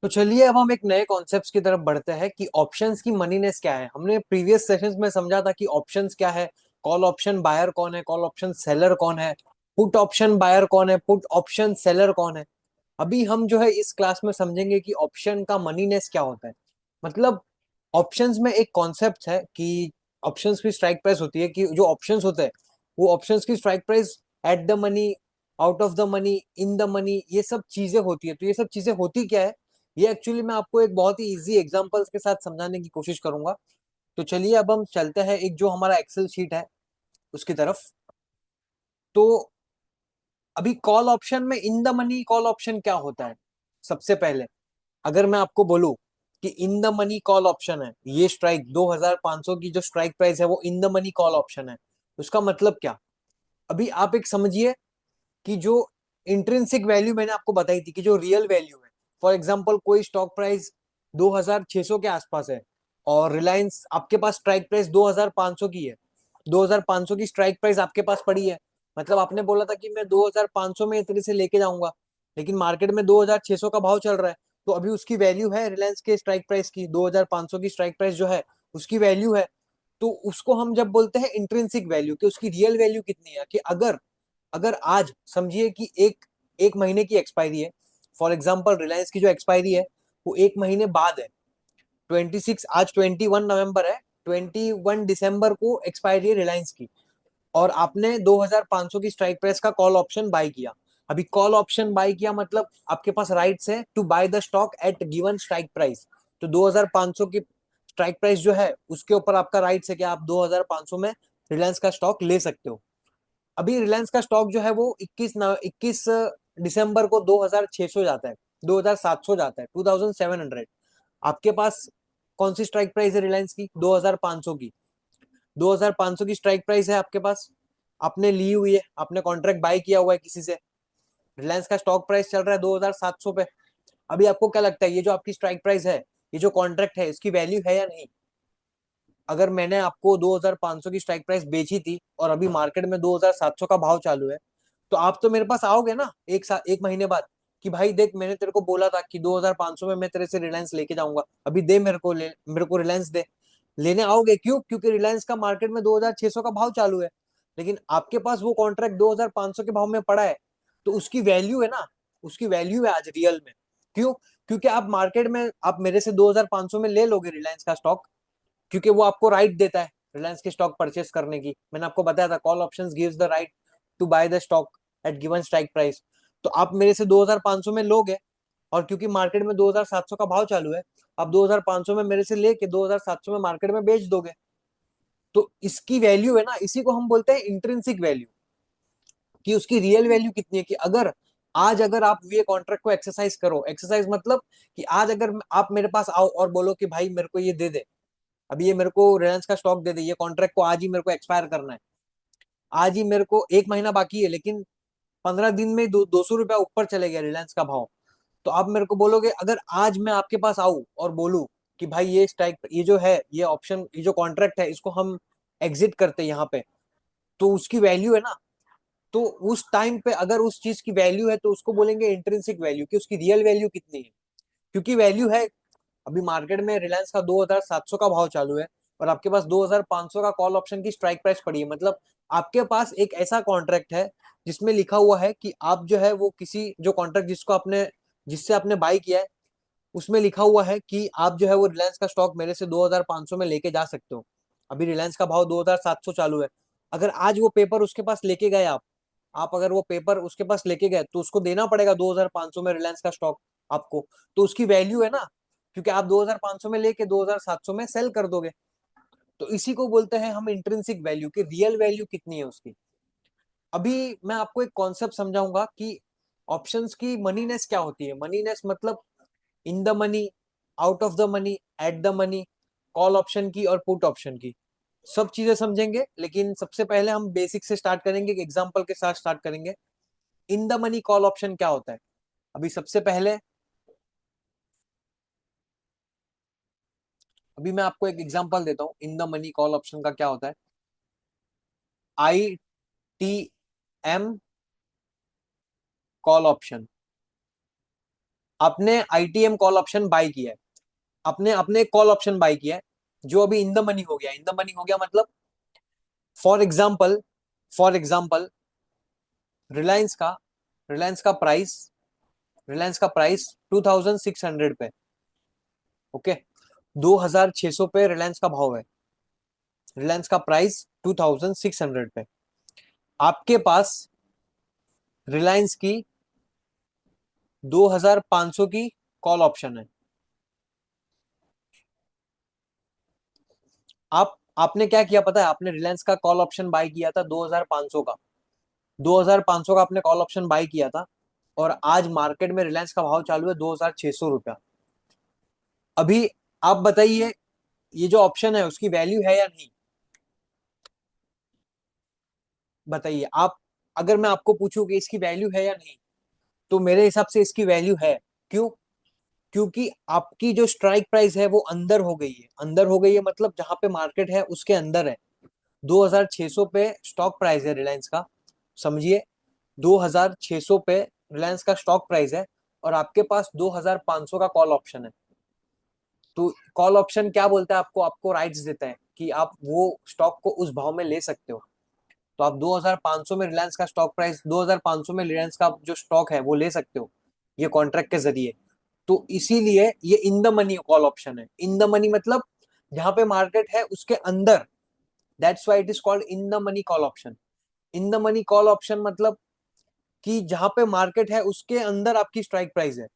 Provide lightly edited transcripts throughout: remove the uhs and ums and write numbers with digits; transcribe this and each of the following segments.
तो चलिए अब हम एक नए कॉन्सेप्ट की तरफ बढ़ते हैं कि ऑप्शंस की मनीनेस क्या है। हमने प्रीवियस सेशंस में समझा था कि ऑप्शंस क्या है, कॉल ऑप्शन बायर कौन है, कॉल ऑप्शन सेलर कौन है, पुट ऑप्शन बायर कौन है, पुट ऑप्शन सेलर कौन है। अभी हम जो है इस क्लास में समझेंगे कि ऑप्शन का मनीनेस क्या होता है। मतलब ऑप्शंस में एक कॉन्सेप्ट है कि ऑप्शंस की स्ट्राइक प्राइस होती है, कि जो ऑप्शंस होते हैं वो ऑप्शंस की strike price at the money, out of the money, in the money, ये सब चीजें होती है। तो ये सब चीजें होती क्या है, ये एक्चुअली मैं आपको एक बहुत ही इजी एग्जांपल्स के साथ समझाने की कोशिश करूंगा। तो चलिए अब हम चलते हैं एक जो हमारा एक्सेल शीट है उसकी तरफ। तो अभी कॉल ऑप्शन में इन द मनी कॉल ऑप्शन क्या होता है। सबसे पहले अगर मैं आपको बोलूं कि इन द मनी कॉल ऑप्शन है, ये स्ट्राइक 2500 की जो स्ट्राइक प्राइस है वो इन द मनी कॉल ऑप्शन है, उसका मतलब क्या। अभी आप एक समझिए कि जो इंट्रिंसिक वैल्यू मैंने आपको बताई थी कि जो रियल वैल्यू है, फॉर एग्जांपल कोई स्टॉक प्राइस 2600 के आसपास है और रिलायंस आपके पास स्ट्राइक प्राइस 2500 की है। 2500 की स्ट्राइक प्राइस आपके पास पड़ी है, मतलब आपने बोला था कि मैं 2500 में इतने से लेके जाऊंगा, लेकिन मार्केट में 2600 का भाव चल रहा है। तो अभी उसकी वैल्यू है रिलायंस के स्ट्राइक प्राइस की 2500 की स्ट्राइक प्राइस जो है उसकी वैल्यू है। तो उसको हम जब बोलते हैं इंट्रिंसिक वैल्यू कि उसकी रियल वैल्यू कितनी है, कि अगर अगर आज समझिए कि एक एक महीने की एक्सपायरी है, फॉर एग्जांपल रिलायंस की जो एक्सपायरी है वो एक महीने बाद है। 26, आज 21 नवंबर है, 21 दिसंबर को एक्सपायरी है रिलायंस की, और आपने 2500 की स्ट्राइक प्राइस का कॉल ऑप्शन बाय किया। अभी कॉल ऑप्शन बाय किया मतलब आपके पास राइट्स है to buy the stock at given strike price. तो 2500 की स्ट्राइक प्राइस जो है उसके ऊपर आपका राइट्स है कि आप 2500 में रिलायंस का स्टॉक ले सकते हो। अभी रिलायंस का स्टॉक जो है वो 21 दिसंबर को 2600 जाता है, 2700 जाता है, 2700। आपके पास कौन सी स्ट्राइक प्राइस है रिलायंस की, 2500 की। 2500 की स्ट्राइक प्राइस है आपके पास, आपने ली हुई है, आपने कॉन्ट्रैक्ट बाय किया हुआ है किसी से। रिलायंस का स्टॉक प्राइस चल रहा है 2700 पे। अभी आपको क्या लगता है ये जो आपकी स्ट्राइक प्राइस है, ये जो कॉन्ट्रैक्ट है, इसकी वैल्यू है या नहीं। अगर मैंने आपको 2500 की स्ट्राइक प्राइस बेची थी और अभी मार्केट में 2700 का भाव चालू है, तो आप तो मेरे पास आओगे ना एक महीने बाद कि भाई देख मैंने तेरे को बोला था कि 2500 में मैं तेरे से रिलायंस लेके जाऊंगा, अभी दे मेरे को रिलायंस दे। लेने आओगे क्यों, क्योंकि रिलायंस का मार्केट में 2600 का भाव चालू है, लेकिन आपके पास वो कॉन्ट्रैक्ट 2500 के भाव में पड़ा है। तो उसकी वैल्यू है ना, उसकी वैल्यू है आज रियल में। क्यों, क्योंकि आप मार्केट में आप मेरे से 2500 में ले लोगे रिलायंस का स्टॉक, क्योंकि वो आपको राइट देता है रिलायंस के स्टॉक परचेस करने की। मैंने आपको बताया था call options gives the right to buy the stock at given strike price. तो आप मेरे से 2500 में लोगे, और क्योंकि मार्केट में 2700 का भाव चालू है, आप 2500 में मेरे से लेके 2700 में मार्केट में बेच दोगे। तो इसकी वैल्यू है ना, इसी को हम बोलते हैं इंट्रिंसिक वैल्यू, कि उसकी रियल वैल्यू कितनी है। कि अगर आज अगर आप ये कॉन्ट्रैक्ट को एक्सरसाइज करो, एक्सरसाइज मतलब कि आज अगर आप मेरे पास आओ और बोलो कि भाई मेरे को ये दे दे, अभी ये मेरे को रिलायंस का स्टॉक दे दे, ये कॉन्ट्रैक्ट को आज ही मेरे को एक्सपायर करना है, आज ही मेरे को एक महीना बाकी है, लेकिन 15 दिन में 200 रुपया ऊपर चले गया रिलायंस का भाव। तो आप मेरे को बोलोगे, अगर आज मैं आपके पास आऊं और बोलूं कि भाई ये स्ट्राइक, ये जो है ये ऑप्शन, ये जो कॉन्ट्रैक्ट है इसको हम एग्जिट करते हैं यहाँ पे, तो उसकी वैल्यू है ना। तो उस टाइम पे अगर उस चीज की वैल्यू है तो उसको बोलेंगे इंट्रिंसिक वैल्यू, कि उसकी रियल वैल्यू कितनी है। क्योंकि वैल्यू है, अभी मार्केट में रिलायंस का 2700 का भाव चालू है और आपके पास 2500 का कॉल ऑप्शन की स्ट्राइक प्राइस पड़ी है, मतलब आपके पास एक ऐसा कॉन्ट्रैक्ट है जिसमें लिखा हुआ है कि आप जो है वो किसी जो कॉन्ट्रैक्ट जिसको आपने जिससे आपने बाई किया है, उसमें लिखा हुआ है कि आप जो है वो रिलायंस का स्टॉक मेरे से 2500 में लेके जा सकते हो। अभी रिलायंस का भाव 2700 चालू है, अगर आज वो पेपर उसके पास लेके गए आप अगर वो पेपर उसके पास लेके गए तो उसको देना पड़ेगा 2500 में रिलायंस का स्टॉक आपको। तो उसकी वैल्यू है ना, क्योंकि आप 2500 में लेके 2700 में सेल कर दोगे। तो इसी को बोलते हैं हम इंट्रिंसिक वैल्यू, की रियल वैल्यू कितनी है उसकी। अभी मैं आपको एक कॉन्सेप्ट समझाऊंगा कि ऑप्शंस की मनीनेस क्या होती है। मनीनेस मतलब इन the money, out of the money, at the money, call option की और पुट ऑप्शन की, सब चीजें समझेंगे। लेकिन सबसे पहले हम बेसिक से स्टार्ट करेंगे, एक एग्जांपल के साथ स्टार्ट करेंगे। इन द मनी कॉल ऑप्शन क्या होता है। अभी सबसे पहले अभी मैं आपको एक एग्जांपल देता हूँ इन द मनी कॉल ऑप्शन का क्या होता है। ITM कॉल ऑप्शन, आपने आईटीएम कॉल ऑप्शन बाय किया है, आपने अपने कॉल ऑप्शन बाय किया है जो अभी इन द मनी हो गया। इन द मनी हो गया मतलब फॉर एग्जाम्पल रिलायंस का रिलायंस का प्राइस रिलायंस का प्राइस 2600 पे, ओके, 2600 पे रिलायंस का भाव है, रिलायंस का प्राइस 2600 पे। आपके पास रिलायंस की 2500 की कॉल ऑप्शन है। आपने क्या किया पता है, आपने रिलायंस का कॉल ऑप्शन बाय किया था 2500 का, 2500 का आपने कॉल ऑप्शन बाय किया था, और आज मार्केट में रिलायंस का भाव चालू है 2600 रुपया। अभी आप बताइए, ये जो ऑप्शन है उसकी वैल्यू है या नहीं, बताइए आप। अगर मैं आपको पूछूं कि इसकी वैल्यू है या नहीं, तो मेरे हिसाब से इसकी वैल्यू है। क्यों? क्योंकि आपकी जो स्ट्राइक प्राइस है वो अंदर हो गई है, अंदर हो गई है मतलब जहां पे मार्केट है उसके अंदर है। 2600 पे स्टॉक प्राइस है रिलायंस का, समझिए, 2600 पे रिलायंस का स्टॉक प्राइस है, और आपके पास 2500 का कॉल ऑप्शन है। तो कॉल ऑप्शन क्या बोलता है आपको, आपको राइट्स देता है कि आप वो स्टॉक को उस भाव में ले सकते हो। तो आप 2500 में रिलायंस का स्टॉक प्राइस, 2500 में रिलायंस का जो स्टॉक है वो ले सकते हो, ये कॉन्ट्रैक्ट के जरिए। तो इसीलिए ये in the money call option है। इन द मनी मतलब जहां पे मार्केट है उसके अंदर, that's why it is called in the money call option. In the money call option मतलब कि जहां पे मार्केट है उसके अंदर आपकी स्ट्राइक प्राइस है।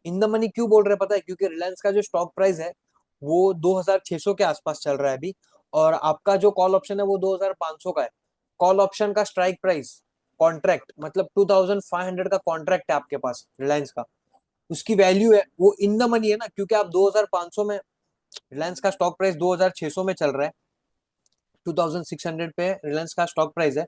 इन द मनी क्यों बोल रहे हैं पता है, क्योंकि रिलायंस का जो स्टॉक प्राइस है वो 2600 के आसपास चल रहा है अभी, और आपका जो कॉल ऑप्शन है वो 2500 का है। कॉल ऑप्शन का स्ट्राइक प्राइस, कॉन्ट्रैक्ट मतलब 2500 का कॉन्ट्रैक्ट है आपके पास रिलायंस का, उसकी वैल्यू है वो इन द मनी है ना, क्योंकि आप 2500 में, रिलायंस का स्टॉक प्राइस 2600 में चल रहा है, 2600 पे रिलायंस का स्टॉक प्राइस है,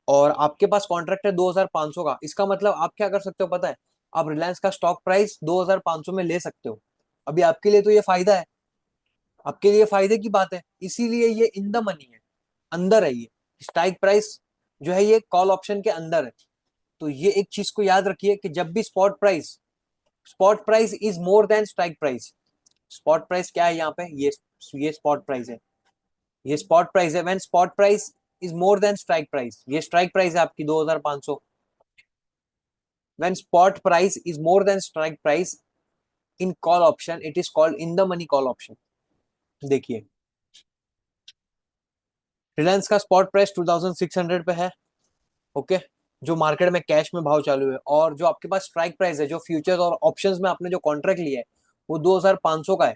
और आपके पास कॉन्ट्रैक्ट है 2500 का। इसका मतलब आप क्या कर सकते हो पता है, आप रिलायंस का स्टॉक प्राइस 2500 में ले सकते हो। अभी आपके लिए तो ये फायदा है, आपके लिए फायदे की बात है, इसीलिए ये इन द मनी है, अंदर है ये। स्ट्राइक प्राइस जो है ये कॉल ऑप्शन के अंदर है। तो ये एक चीज को याद रखिए कि जब भी spot price is more than strike price. Spot price क्या है यहाँ पे, ये स्पॉट प्राइस है, ये स्पॉट प्राइस है। When spot price is more than strike price, ये स्ट्राइक प्राइस है आपकी 2500। When spot price is more than strike price in call option, it is called in the money call option. देखिए, रिलायंस का spot price 2600 पे है, okay, जो market में cash में भाव चालू है, और जो आपके पास स्ट्राइक प्राइस है, जो फ्यूचर्स और ऑप्शंस में आपने जो कॉन्ट्रैक्ट लिया है वो 2500 का है।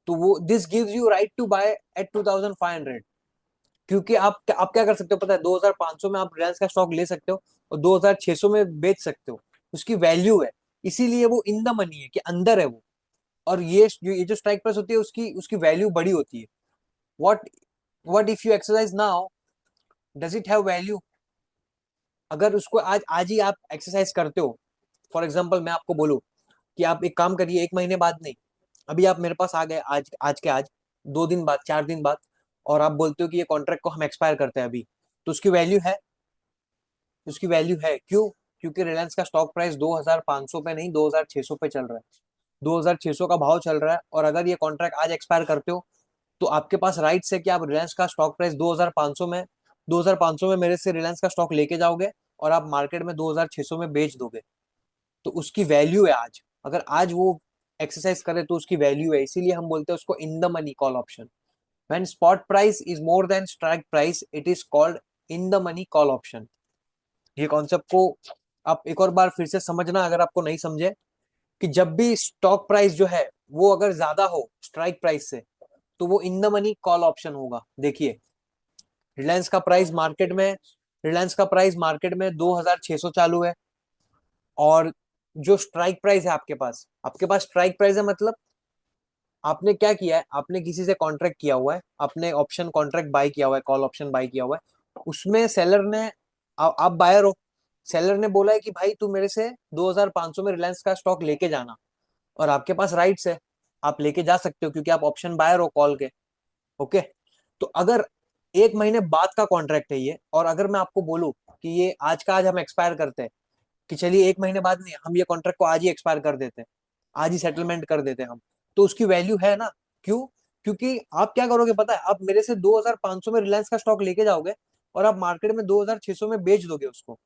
तो वो this gives you right to buy at 2500, क्योंकि आप क्या कर सकते हो पता है, 2500 में आप रिलायंस का स्टॉक ले सकते हो और 2600 में बेच सकते हो, उसकी वैल्यू है। इसीलिए वो इन द मनी है कि अंदर है वो। और ये जो स्ट्राइक प्राइस होती है उसकी उसकी वैल्यू बड़ी होती है। What what if you exercise now, does it have value? अगर उसको आज आज ही आप एक्सरसाइज करते हो, फॉर एग्जाम्पल मैं आपको बोलूं कि आप एक काम करिए, एक महीने बाद नहीं, अभी आप मेरे पास आ गए आज आज के आज, 2 दिन बाद, 4 दिन बाद, और आप बोलते हो कि ये कॉन्ट्रैक्ट को हम एक्सपायर करते हैं अभी, तो उसकी वैल्यू है, उसकी वैल्यू है। क्यों? क्योंकि रिलायंस का स्टॉक प्राइस 2500 पे नहीं 2600 पे चल रहा है, 2600 का भाव चल रहा है, और अगर ये कॉन्ट्रैक्ट आज एक्सपायर करते हो तो आपके पास राइट्स है कि आप रिलायंस का स्टॉक प्राइस 2500 में, 2500 में मेरे से रिलायंस का स्टॉक लेके जाओगे, और आप मार्केट में 2600 में बेच दोगे। तो उसकी वैल्यू है आज, अगर आज वो एक्सरसाइज करे तो उसकी वैल्यू है, इसीलिए हम बोलते हैं उसको इन the money call option. When spot price is more than strike price, it is called in the money call option. ये कॉन्सेप्ट को आप एक और बार फिर से समझना अगर आपको नहीं समझे, कि जब भी स्टॉक प्राइस जो है वो अगर ज्यादा हो स्ट्राइक प्राइस से, तो वो इन द मनी कॉल ऑप्शन होगा। देखिए, रिलायंस का प्राइस मार्केट में रिलायंस का प्राइस मार्केट में 2600 चालू है, और जो स्ट्राइक प्राइस है आपके पास स्ट्राइक प्राइस है मतलब आपने क्या किया है, आपने किसी से कॉन्ट्रैक्ट किया हुआ है, आपने ऑप्शन कॉन्ट्रैक्ट बाय किया हुआ है, कॉल ऑप्शन बाय किया हुआ है, उसमें सेलर ने, आप बायर हो, सेलर ने बोला है कि भाई तू मेरे से 2500 में रिलायंस का स्टॉक लेके जाना, और आपके पास राइट्स है, आप लेके जा सकते हो क्योंकि आप ऑप्शन बायर हो कॉल के, ओके। तो अगर एक महीने बाद का कॉन्ट्रैक्ट है ये, और अगर मैं आपको बोलूं कि ये आज का आज हम एक्सपायर करते हैं, कि चलिए एक महीने बाद नहीं, हम ये कॉन्ट्रैक्ट को आज ही एक्सपायर कर देते हैं, आज ही सेटलमेंट कर देते हैं हम, तो उसकी वैल्यू है ना। क्यों? क्योंकि आप क्या करोगे पता है, आप मेरे से 2500 में रिलायंस का स्टॉक लेके जाओगे और आप मार्केट में 2600 में बेच दोगे उसको,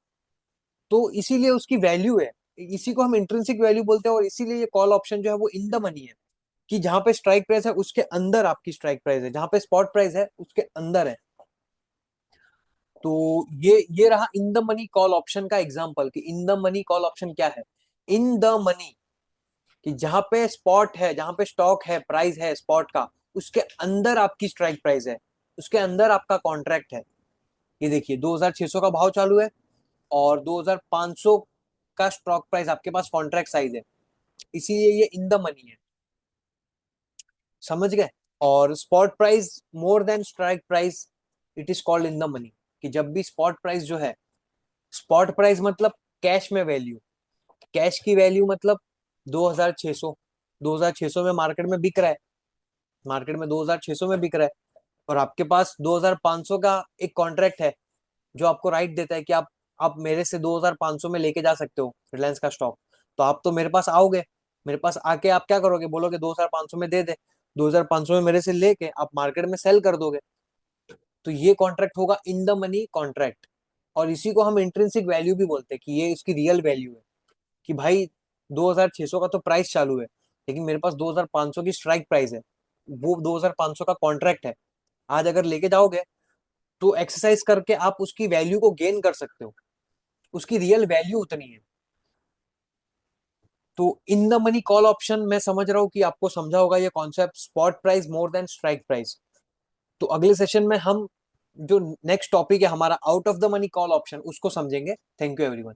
तो इसीलिए उसकी वैल्यू है। इसी को हम इंट्रिंसिक वैल्यू बोलते हैं, और इसीलिए ये कॉल ऑप्शन जो है वो इन द मनी है, कि जहां पे स्ट्राइक प्राइस है उसके अंदर आपकी स्ट्राइक प्राइस है, जहां पे स्पॉट प्राइस है उसके अंदर है। तो ये रहा इन द मनी कॉल ऑप्शन का एग्जांपल, कि इन द मनी कॉल ऑप्शन क्या है। इन द मनी, कि जहां पे स्पॉट है, जहां पे स्टॉक है, प्राइस है स्पॉट का, उसके अंदर आपकी स्ट्राइक प्राइस है, उसके अंदर आपका कॉन्ट्रैक्ट है। ये देखिए 2600 का भाव चालू है, और 2500 का स्टॉक प्राइस आपके पास कॉन्ट्रैक्ट साइज है, इसीलिए ये इन द मनी है। समझ गए? और spot price more than strike price, it is called in the money. कि जब भी स्पॉट प्राइस जो है, स्पॉट प्राइस मतलब कैश में वैल्यू, कैश की वैल्यू मतलब 2600, 2600 में मार्केट में बिक रहा है, मार्केट में 2600 में बिक रहा है, और आपके पास 2500 का एक कॉन्ट्रैक्ट है जो आपको राइट देता है कि आप मेरे से 2500 में लेके जा सकते हो रिलायंस का स्टॉक। तो आप तो मेरे पास आओगे, मेरे पास आके आप क्या करोगे, बोलोगे 2500 में दे दे, 2500 में मेरे से लेके आप मार्केट में सेल कर दोगे। तो ये कॉन्ट्रैक्ट होगा इन द मनी कॉन्ट्रैक्ट। और इसी को हम इंट्रिंसिक वैल्यू भी बोलते हैं, कि ये इसकी रियल वैल्यू है, कि भाई 2600 का तो प्राइस चालू है, लेकिन मेरे पास 2500 की स्ट्राइक प्राइस है, वो 2500 का कॉन्ट्रैक्ट है। आज अगर लेके जाओगे तो एक्सरसाइज करके आप उसकी वैल्यू को गेन कर सकते हो, उसकी रियल वैल्यू उतनी है। तो इन द मनी कॉल ऑप्शन, मैं समझ रहा हूँ कि आपको समझा होगा ये concept, spot price more than strike price. तो अगले सेशन में हम जो नेक्स्ट टॉपिक है हमारा, out of the money call option, उसको समझेंगे। Thank you everyone.